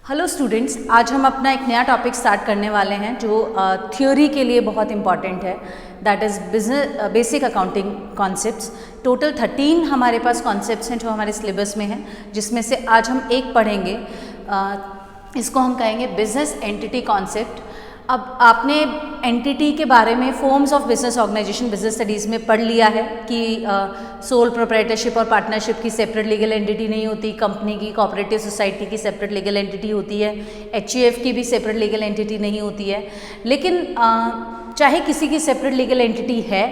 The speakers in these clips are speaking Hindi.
हेलो स्टूडेंट्स, आज हम अपना एक नया टॉपिक स्टार्ट करने वाले हैं जो थ्योरी के लिए बहुत इंपॉर्टेंट है। That is business basic accounting concepts. Total 13 हमारे पास कॉन्सेप्ट्स हैं जो हमारे सिलेबस में हैं, जिसमें से आज हम एक पढ़ेंगे। इसको हम कहेंगे बिजनेस एंटिटी कॉन्सेप्ट। अब आपने एंटिटी के बारे में forms of business organisation business studies में पढ़ लिया है कि सोल प्रोप्राइटरशिप और पार्टनरशिप की सेपरेट लीगल एंटिटी नहीं होती, कंपनी की कोऑपरेटिव सोसाइटी की सेपरेट लीगल एंटिटी होती है, एचयूएफ की भी सेपरेट लीगल एंटिटी नहीं होती है। लेकिन चाहे किसी की सेपरेट लीगल एंटिटी है,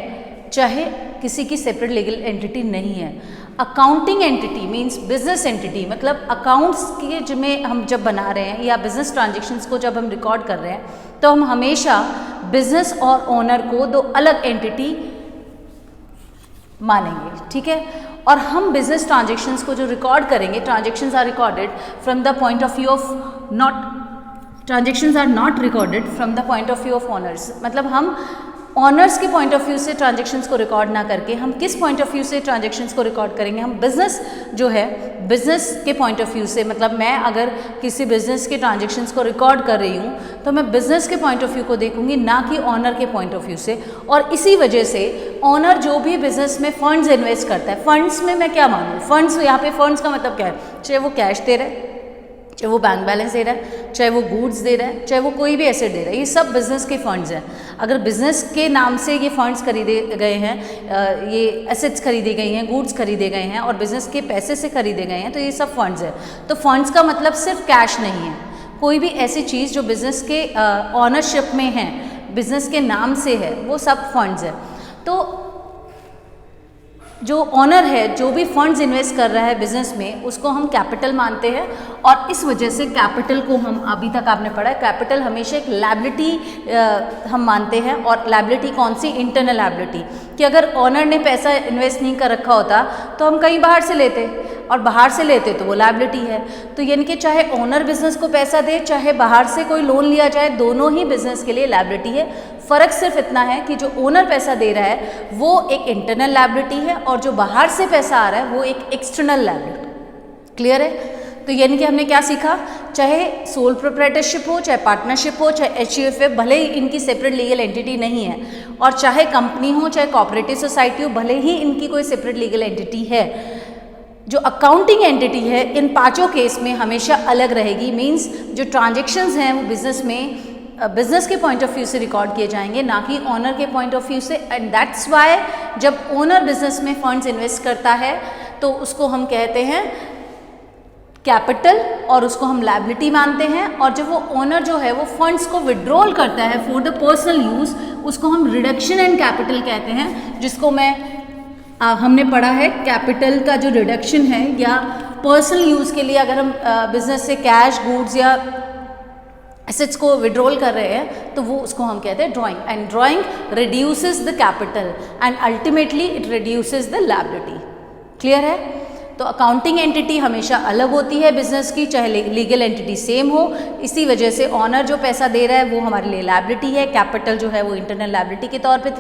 चाहे किसी की सेपरेट लीगल एंटिटी नहीं है, accounting entity means business entity, मतलब अकाउंट्स के जिसमें हम जब बना रहे हैं या बिजनेस ट्रांजेक्शन्स को जब हम रिकॉर्ड कर रहे हैं तो हम हमेशा बिजनेस और ओनर को दो अलग एंटिटी मानेंगे, ठीक है। और हम बिजनेस ट्रांजेक्शन्स को जो रिकॉर्ड करेंगे, transactions are recorded from the point of view of transactions are not recorded from the point of view of owners. मतलब हम ऑनर्स के पॉइंट ऑफ व्यू से ट्रांजेक्शन्स को रिकॉर्ड ना करके हम किस पॉइंट ऑफ व्यू से ट्रांजेक्शन्स को रिकॉर्ड करेंगे, हम बिजनेस जो है बिजनेस के पॉइंट ऑफ व्यू से, मतलब मैं अगर किसी बिजनेस के ट्रांजेक्शन्स को रिकॉर्ड कर रही हूँ तो मैं बिजनेस के पॉइंट ऑफ व्यू को देखूंगी, ना कि ऑनर के पॉइंट ऑफ व्यू से। और इसी वजह से ऑनर जो भी बिजनेस में फंड्स इन्वेस्ट करता है, फंड्स में मैं क्या मानूँ, फंड्स यहाँ पे फंड्स का मतलब क्या है, चाहे वो कैश दे रहा है, चाहे वो बैंक बैलेंस दे रहा है, चाहे वो गुड्स दे रहा है, चाहे वो कोई भी एसेट दे रहा है, ये सब बिजनेस के फंड्स हैं। अगर बिजनेस के नाम से ये फंड्स खरीदे गए हैं, ये एसेट्स खरीदी गई हैं, गुड्स खरीदे गए हैं और बिजनेस के पैसे से खरीदे गए हैं, तो ये सब फंड्स हैं। तो फंड्स का मतलब सिर्फ कैश नहीं है, कोई भी ऐसी चीज़ जो बिजनेस के ऑनरशिप में है, बिजनेस के नाम से है, वो सब फंड्स है। तो जो ऑनर है, जो भी फंड्स इन्वेस्ट कर रहा है बिजनेस में, उसको हम कैपिटल मानते हैं। और इस वजह से कैपिटल को हम, अभी तक आपने पढ़ा है, कैपिटल हमेशा एक लायबिलिटी हम मानते हैं। और लायबिलिटी कौन सी, इंटरनल लायबिलिटी, कि अगर ऑनर ने पैसा इन्वेस्ट नहीं कर रखा होता तो हम कहीं बाहर से लेते, और बाहर से लेते तो वो लायबिलिटी है। तो यानी कि चाहे ओनर बिजनेस को पैसा दे, चाहे बाहर से कोई लोन लिया जाए, दोनों ही बिजनेस के लिए लायबिलिटी है। फ़र्क सिर्फ इतना है कि जो ओनर पैसा दे रहा है वो एक इंटरनल लायबिलिटी है और जो बाहर से पैसा आ रहा है वो एक एक्सटर्नल लायबिलिटी। क्लियर है? तो यानी कि हमने क्या सीखा, चाहे सोल प्रोप्राइटरशिप हो, चाहे पार्टनरशिप हो, चाहे एचयूएफ है, भले ही इनकी सेपरेट लीगल एंटिटी नहीं है, और चाहे कंपनी हो, चाहे कोऑपरेटिव सोसाइटी हो, भले ही इनकी कोई सेपरेट लीगल एंटिटी है, जो अकाउंटिंग एंटिटी है इन पांचों केस में हमेशा अलग रहेगी। मींस जो ट्रांजेक्शन्स हैं वो बिजनेस में बिजनेस के पॉइंट ऑफ व्यू से रिकॉर्ड किए जाएंगे, ना कि ऑनर के पॉइंट ऑफ व्यू से। एंड दैट्स वाई जब ओनर बिजनेस में फंड्स इन्वेस्ट करता है तो उसको हम कहते हैं कैपिटल और उसको हम लायबिलिटी मानते हैं। और जब वो ओनर जो है वो फंड्स को विड्रॉल करता है फॉर द पर्सनल यूज़, उसको हम रिडक्शन इन कैपिटल कहते हैं, जिसको हमने पढ़ा है। कैपिटल का जो रिडक्शन है या पर्सनल यूज़ के लिए अगर हम बिजनेस से कैश, गुड्स या एसेट्स को विड्रॉल कर रहे हैं तो वो उसको हम कहते हैं drawing. And drawing reduces the capital and ultimately it reduces the liability. Clear है? तो अकाउंटिंग एंटिटी हमेशा अलग होती है बिजनेस की, चाहे लीगल एंटिटी सेम हो। इसी वजह से ऑनर जो पैसा दे रहा है वो हमारे लिए लायबिलिटी है, कैपिटल जो है वो इंटरनल लायबिलिटी के तौर पे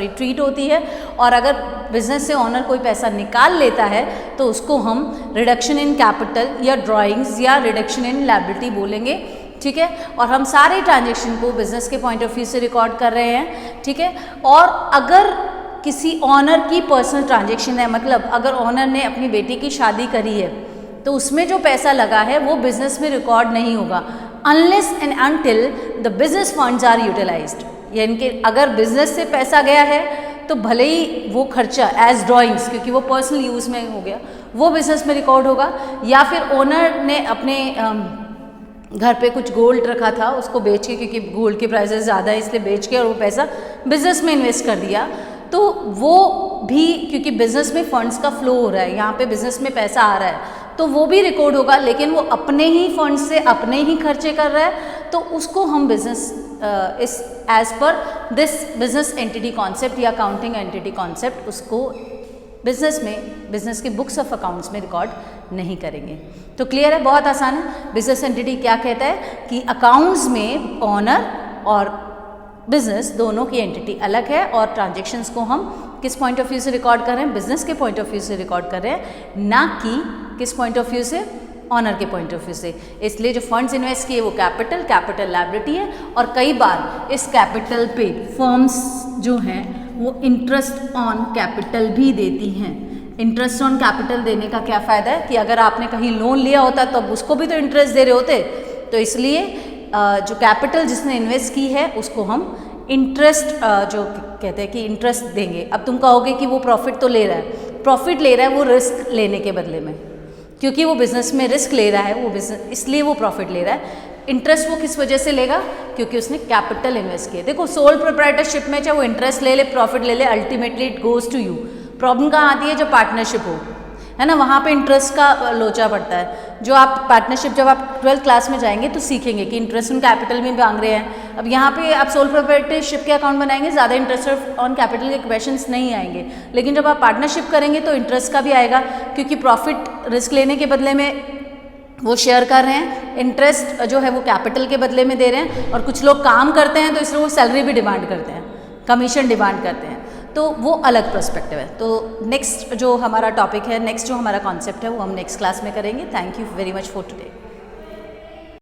ट्रीट होती है। और अगर बिजनेस से ऑनर कोई पैसा निकाल लेता है तो उसको हम रिडक्शन इन कैपिटल या ड्राइंग्स या रिडक्शन इन लायबिलिटी बोलेंगे, ठीक है। और हम सारे ट्रांजेक्शन को बिजनेस के पॉइंट ऑफ व्यू से रिकॉर्ड कर रहे हैं, ठीक है। और अगर किसी ऑनर की पर्सनल ट्रांजेक्शन है, मतलब अगर ऑनर ने अपनी बेटी की शादी करी है तो उसमें जो पैसा लगा है वो बिजनेस में रिकॉर्ड नहीं होगा unless and until the business funds are utilised. यानी कि अगर बिजनेस से पैसा गया है तो भले ही वो खर्चा एज ड्राइंग्स, क्योंकि वो पर्सनल यूज़ में हो गया, वो बिजनेस में रिकॉर्ड होगा। या फिर ओनर ने अपने घर पे कुछ गोल्ड रखा था, उसको बेच के, क्योंकि गोल्ड के प्राइसेस ज़्यादा है इसलिए बेच के और वो पैसा बिजनेस में इन्वेस्ट कर दिया, तो वो भी, क्योंकि बिजनेस में फंड्स का फ्लो हो रहा है, यहाँ पे बिजनेस में पैसा आ रहा है, तो वो भी रिकॉर्ड होगा। लेकिन वो अपने ही फंड से अपने ही खर्चे कर रहा है, तो उसको हम business is as per this business entity concept या अकाउंटिंग एंटिटी कॉन्सेप्ट उसको बिजनेस में, बिजनेस के बुक्स ऑफ अकाउंट्स में रिकॉर्ड नहीं करेंगे। तो क्लियर है? बहुत आसान है। बिजनेस एंटिटी क्या कहता है कि अकाउंट्स में ऑनर और बिजनेस दोनों की एंटिटी अलग है और ट्रांजेक्शन्स को हम किस पॉइंट ऑफ व्यू से रिकॉर्ड कर रहे हैं, बिजनेस के पॉइंट ऑफ व्यू से रिकॉर्ड कर रहे हैं, ना कि किस पॉइंट ऑफ व्यू से, ऑनर के पॉइंट ऑफ व्यू से। इसलिए जो फंड्स इन्वेस्ट किए वो कैपिटल लायबिलिटी है, और कई बार इस कैपिटल पे फर्म्स जो हैं वो इंटरेस्ट ऑन कैपिटल भी देती हैं। इंटरेस्ट ऑन कैपिटल देने का क्या फ़ायदा है कि अगर आपने कहीं लोन लिया होता तो अब उसको भी तो इंटरेस्ट दे रहे होते, तो इसलिए जो कैपिटल जिसने इन्वेस्ट की है उसको हम इंटरेस्ट जो कहते हैं कि इंटरेस्ट देंगे। अब तुम कहोगे कि वो प्रॉफिट तो ले रहा है, प्रॉफिट ले रहा है वो रिस्क लेने के बदले में, क्योंकि वो बिज़नेस में रिस्क ले रहा है, वो बिजनेस इसलिए वो प्रॉफिट ले रहा है। इंटरेस्ट वो किस वजह से लेगा, क्योंकि उसने कैपिटल इन्वेस्ट किया। देखो सोल प्रोप्राइटरशिप में चाहे वो इंटरेस्ट ले ले प्रॉफिट ले ले, ultimately it goes to you. Problem कहाँ आती है, जब पार्टनरशिप हो, है ना, वहाँ पे इंटरेस्ट का लोचा पड़ता है। जो आप पार्टनरशिप जब आप 12th क्लास में जाएंगे तो सीखेंगे कि इंटरेस्ट ऑन कैपिटल में मांग रहे हैं। अब यहाँ पे आप सोल प्रोप्राइटरशिप के अकाउंट बनाएंगे, ज़्यादा इंटरेस्ट ऑन कैपिटल के क्वेश्चंस नहीं आएंगे, लेकिन जब आप पार्टनरशिप करेंगे तो इंटरेस्ट का भी आएगा, क्योंकि प्रॉफिट रिस्क लेने के बदले में वो शेयर कर रहे हैं, इंटरेस्ट जो है वो कैपिटल के बदले में दे रहे हैं, और कुछ लोग काम करते हैं तो इसलिए वो सैलरी भी डिमांड करते हैं, कमीशन डिमांड करते हैं, तो वो अलग पर्सपेक्टिव है। तो नेक्स्ट जो हमारा टॉपिक है, नेक्स्ट जो हमारा कॉन्सेप्ट है वो हम नेक्स्ट क्लास में करेंगे। Thank you very much for today.